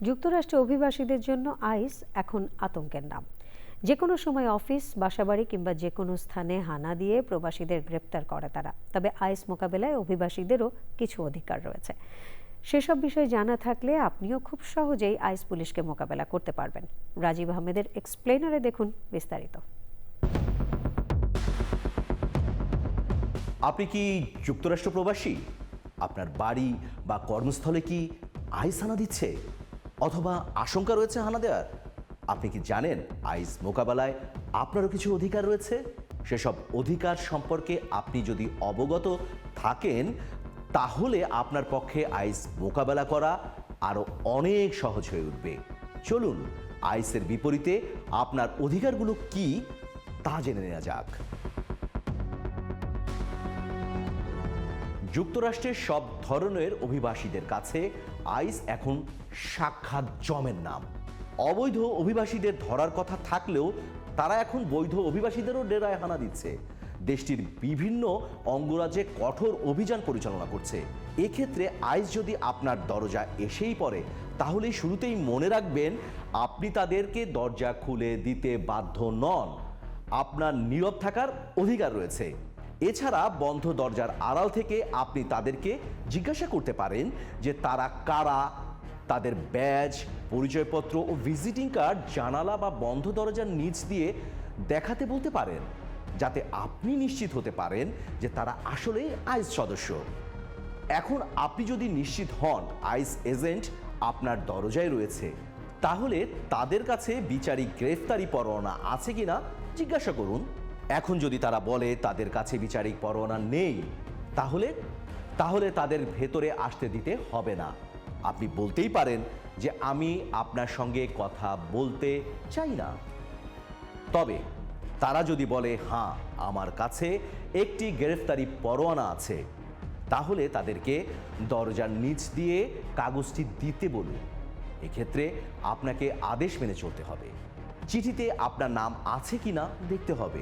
যুক্তরাষ্ট্রে অভিবাসীদের জন্য আইস এখন আতঙ্কের নাম। যে কোনো সময় অফিস, বাসাবাড়ি কিংবা যে কোনো স্থানে হানা দিয়ে প্রবাসীদের গ্রেপ্তার করে তারা। তবে আইস মোকাবেলায় অভিবাসীদেরও কিছু অধিকার রয়েছে। সেসব বিষয় জানা থাকলে আপনিও খুব সহজেই আইস পুলিশকে মোকাবেলা করতে পারবেন। রাজীব আহমেদের এক্সপ্লেনারে দেখুন বিস্তারিত। আপনি কি যুক্তরাষ্ট্র প্রবাসী? আপনার বাড়ি বা কর্মস্থলে কি আইস হানা দিচ্ছে, অথবা আশঙ্কা রয়েছে হানা দেওয়ার? আপনি কি জানেন আইস মোকাবেলায় আপনারও কিছু অধিকার রয়েছে? সেসব অধিকার সম্পর্কে আপনি যদি অবগত থাকেন, তাহলে আপনার পক্ষে আইস মোকাবেলা করা আরও অনেক সহজ হয়ে উঠবে। চলুন আইসের বিপরীতে আপনার অধিকারগুলো কি তা জেনে নেওয়া যাক। যুক্তরাষ্ট্রের সব ধরনের অভিবাসীদের কাছে আইস এখন সাক্ষাৎ জমের নাম। অবৈধ অভিবাসীদের ধরার কথা থাকলেও তারা এখন বৈধ অভিবাসীদেরও ডেরায় হানা দিচ্ছে। দেশটির বিভিন্ন অঙ্গরাজ্যে কঠোর অভিযান পরিচালনা করছে। এক্ষেত্রে আইস যদি আপনার দরজা এসেই পড়ে, তাহলে শুরুতেই মনে রাখবেন আপনি তাদেরকে দরজা খুলে দিতে বাধ্য নন। আপনার নীরব থাকার অধিকার রয়েছে। এছাড়া বন্ধ দরজার আড়াল থেকে আপনি তাদেরকে জিজ্ঞাসা করতে পারেন যে তারা কারা। তাদের ব্যাজ, পরিচয়পত্র ও ভিজিটিং কার্ড জানালা বা বন্ধ দরজার নিচ দিয়ে দেখাতে বলতে পারেন, যাতে আপনি নিশ্চিত হতে পারেন যে তারা আসলেই আইস সদস্য। এখন আপনি যদি নিশ্চিত হন আইস এজেন্ট আপনার দরজায় রয়েছে, তাহলে তাদের কাছে বিচারিক গ্রেফতারি পরোয়ানা আছে কিনা জিজ্ঞাসা করুন। এখন যদি তারা বলে তাদের কাছে বিচারিক পরোয়ানা নেই, তাহলে তাদের ভেতরে আসতে দিতে হবে না। আপনি বলতেই পারেন যে আমি আপনার সঙ্গে কথা বলতে চাই না। তবে তারা যদি বলে হ্যাঁ, আমার কাছে একটি গ্রেফতারি পরোয়ানা আছে, তাহলে তাদেরকে দরজার নিচ দিয়ে কাগজটি দিতে বলুন। এক্ষেত্রে আপনাকে আদেশ মেনে চলতে হবে। চিঠিতে আপনার নাম আছে কিনা দেখতে হবে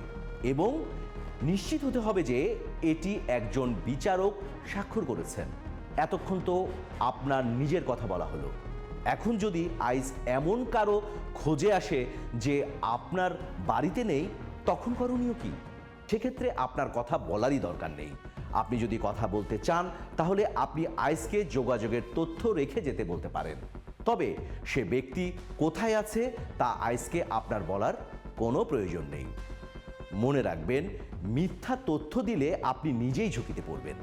এবং নিশ্চিত হতে হবে যে এটি একজন বিচারক স্বাক্ষর করেছেন। এতক্ষণ তো আপনার নিজের কথা বলা হলো। এখন যদি আইস এমন কারো খোঁজে আসে যে আপনার বাড়িতে নেই, তখন করণীয় কি? সেক্ষেত্রে আপনার কথা বলারই দরকার নেই। আপনি যদি কথা বলতে চান, তাহলে আপনি আইসকে যোগাযোগের তথ্য রেখে যেতে বলতে পারেন। তবে সে ব্যক্তি কোথায় আছে তা আইসকে আপনার বলার কোনো প্রয়োজন নেই। মনে রাখবেন, মিথ্যা তথ্য দিলে আপনি নিজেই ঝুঁকিতে পড়বেন।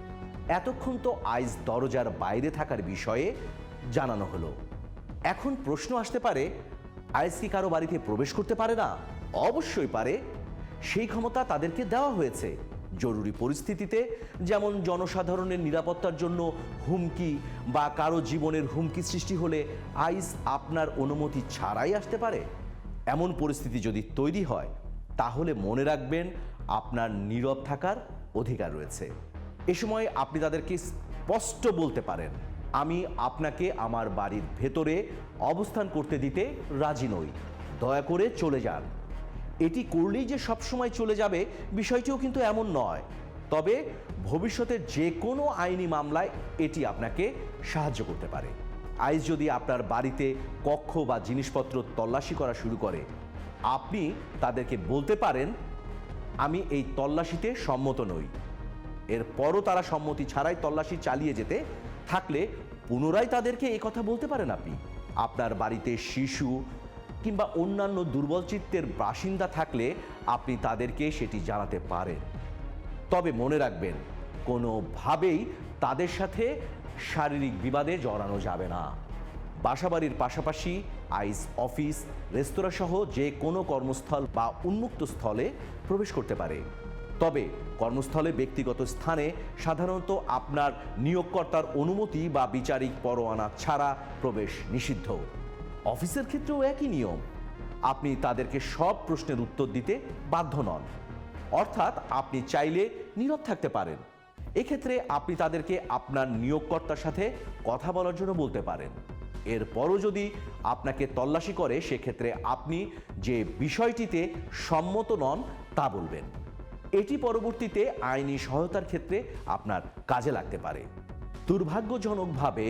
এতক্ষণ তো আইস দরজার বাইরে থাকার বিষয়ে জানানো হলো। এখন প্রশ্ন আসতে পারে, আইস কি কারো বাড়িতে প্রবেশ করতে পারে না? অবশ্যই পারে। সেই ক্ষমতা তাদেরকে দেওয়া হয়েছে। জরুরি পরিস্থিতিতে, যেমন জনসাধারণের নিরাপত্তার জন্য হুমকি বা কারো জীবনের হুমকি সৃষ্টি হলে আইস আপনার অনুমতি ছাড়াই আসতে পারে। এমন পরিস্থিতি যদি তৈরি হয়, তাহলে মনে রাখবেন আপনার নীরব থাকার অধিকার রয়েছে। এ সময় আপনি তাদেরকে স্পষ্ট বলতে পারেন, আমি আপনাকে আমার বাড়ির ভেতরে অবস্থান করতে দিতে রাজি নই, দয়া করে চলে যান। এটি করলেই যে সবসময় চলে যাবে বিষয়টিও কিন্তু এমন নয়। তবে ভবিষ্যতের যে কোনো আইনি মামলায় এটি আপনাকে সাহায্য করতে পারে। আইস যদি আপনার বাড়িতে কক্ষ বা জিনিসপত্র তল্লাশি করা শুরু করে, আপনি তাদেরকে বলতে পারেন, আমি এই তল্লাশিতে সম্মত নই। এরপরও তারা সম্মতি ছাড়াই তল্লাশি চালিয়ে যেতে থাকলে পুনরায় তাদেরকে এই কথা বলতে পারেন। আপনি আপনার বাড়িতে শিশু কিংবা অন্যান্য দুর্বল চিত্তের বাসিন্দা থাকলে আপনি তাদেরকে সেটি জানাতে পারেন। তবে মনে রাখবেন, কোনোভাবেই তাদের সাথে শারীরিক বিবাদে জড়ানো যাবে না। বাসাবাড়ির পাশাপাশি আইস অফিস, রেস্তোরাঁ সহ যে কোনো কর্মস্থল বা উন্মুক্ত স্থলে প্রবেশ করতে পারে। তবে কর্মস্থলে ব্যক্তিগত স্থানে সাধারণত আপনার নিয়োগকর্তার অনুমতি বা বিচারিক পরোয়ানা ছাড়া প্রবেশ নিষিদ্ধ। অফিসের ক্ষেত্রেও একই নিয়ম। আপনি তাদেরকে সব প্রশ্নের উত্তর দিতে বাধ্য নন, অর্থাৎ আপনি চাইলে নীরব থাকতে পারেন। এক্ষেত্রে আপনি তাদেরকে আপনার নিয়োগকর্তার সাথে কথা বলার জন্য বলতে পারেন। এরপরও যদি আপনাকে তল্লাশি করে, সেক্ষেত্রে আপনি যে বিষয়টিতে সম্মত নন তা বলবেন। এটি পরবর্তীতে আইনি সহায়তার ক্ষেত্রে আপনার কাজে লাগতে পারে। দুর্ভাগ্যজনকভাবে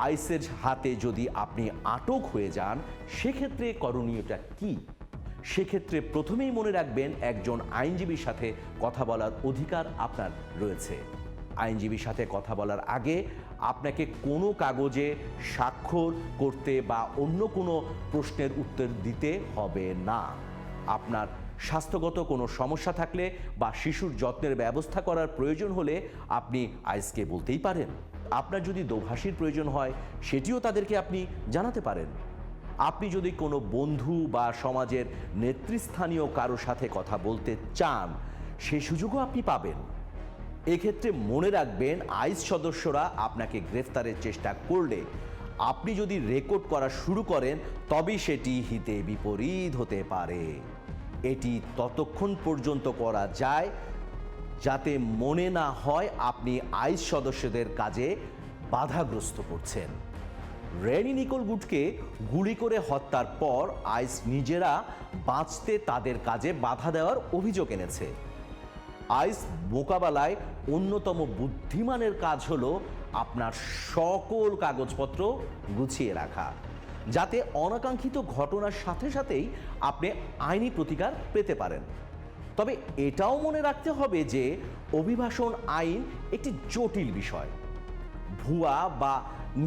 আইসের হাতে যদি আপনি আটক হয়ে যান, সেক্ষেত্রে করণীয়টা কি? সেক্ষেত্রে প্রথমেই মনে রাখবেন, একজন আইনজীবীর সাথে কথা বলার অধিকার আপনার রয়েছে। আইনজীবীর সাথে কথা বলার আগে আপনাকে কোনো কাগজে স্বাক্ষর করতে বা অন্য কোনো প্রশ্নের উত্তর দিতে হবে না। আপনার স্বাস্থ্যগত কোনো সমস্যা থাকলে বা শিশুর যত্নের ব্যবস্থা করার প্রয়োজন হলে আপনি আইসকে বলতেই পারেন। আপনার যদি দোভাষীর প্রয়োজন হয়, সেটিও তাদেরকে আপনি জানাতে পারেন। আপনি যদি কোনো বন্ধু বা সমাজের নেতৃস্থানীয় কারোর সাথে কথা বলতে চান, সেই সুযোগও আপনি পাবেন। এক্ষেত্রে মনে রাখবেন, আইস সদস্যরা আপনাকে গ্রেফতারের চেষ্টা করলে আপনি যদি রেকর্ড করা শুরু করেন, তবেই সেটি হিতে বিপরীত হতে পারে। এটি ততক্ষণ পর্যন্ত করা যায় যাতে মনে না হয় আপনি আইস সদস্যদের কাজে বাধাগ্রস্ত করছেন। রেনি নিকোল গুডকে গুলি করে হত্যার পর আইস নিজেরা বাঁচতে তাদের কাজে বাধা দেওয়ার অভিযোগ এনেছে। আইস মোকাবেলায় অন্যতম বুদ্ধিমানের কাজ হলো আপনার সকল কাগজপত্র গুছিয়ে রাখা, যাতে অনাকাঙ্ক্ষিত ঘটনার সাথে সাথেই আপনি আইনি প্রতিকার পেতে পারেন। তবে এটাও মনে রাখতে হবে যে অভিবাসন আইন একটি জটিল বিষয়। ভুয়া বা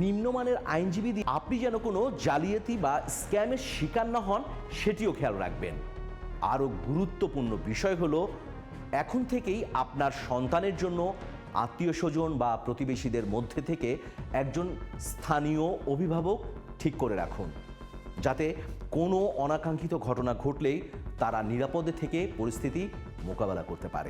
নিম্নমানের আইনজীবী দিয়ে আপনি যেন কোনো জালিয়াতি বা স্ক্যামের শিকার না হন, সেটিও খেয়াল রাখবেন। আরও গুরুত্বপূর্ণ বিষয় হলো, এখন থেকেই আপনার সন্তানের জন্য আত্মীয় স্বজন বা প্রতিবেশীদের মধ্যে থেকে একজন স্থানীয় অভিভাবক ঠিক করে রাখুন, যাতে কোনো অনাকাঙ্ক্ষিত ঘটনা ঘটলেই তারা নিরাপদে থেকে পরিস্থিতি মোকাবেলা করতে পারে।